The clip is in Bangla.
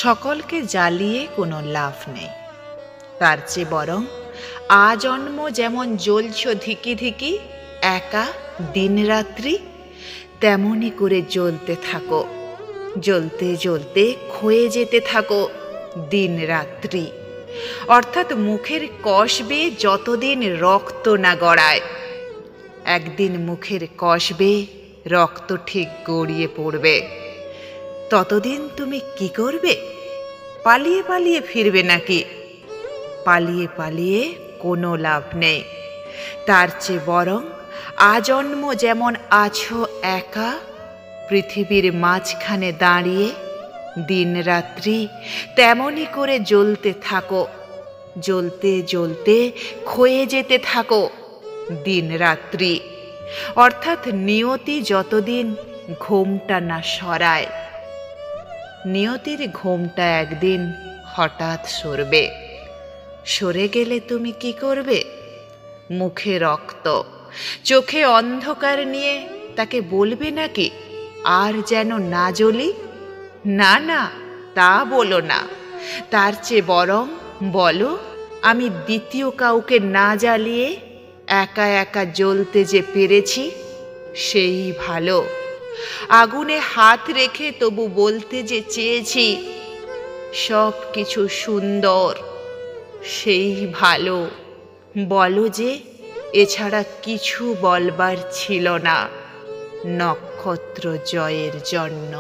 সকলকে জ্বালিয়ে কোনো লাভ নেই, তার চেয়ে বরং আজন্ম যেমন জ্বলছ ধিকি ধিকি একা দিনরাত্রি, তেমনি করে জ্বলতে থাকো। জ্বলতে জ্বলতে ক্ষয়ে যেতে থাকো দিন রাত্রি। অর্থাৎ মুখের কষ বেয়ে যতদিন রক্ত না গড়ায়। একদিন মুখের কষ বেয়ে রক্ত ঠিক গড়িয়ে পড়বে। ততদিন তুমি কি করবে? পালিয়ে পালিয়ে ফিরবে নাকি? পালিয়ে পালিয়ে কোনো লাভ নেই। তার চেয়ে বরং আজন্ম যেমন আছো একা পৃথিবীর মাঝখানে দাঁড়িয়ে দিন রাত্রি, তেমনি করে জ্বলতে থাকো। জ্বলতে জ্বলতে ক্ষয়ে যেতে থাকো দিন রাত্রি। অর্থাৎ নিয়তি যতদিন ঘোমটা না সরায়। নিয়তির ঘোমটা একদিন হঠাৎ সরবে। সরে গেলে তুমি কি করবে? মুখে রক্ত, চোখে অন্ধকার নিয়ে তাকে বলবে নাকি আর যেন না জ্বলি? না না, তা বলো না। তার চেয়ে বরং বলো, আমি দ্বিতীয় কাউকে না জ্বালিয়ে একা একা জ্বলতে যে পেরেছি সেই ভালো। আগুনে হাত রেখে তবু বলতে যে চেয়েছি সব কিছু সুন্দর, সেই ভালো। বলো যে এছাড়া কিছু বলবার ছিল না নক্ষত্র জয়ের জন্য।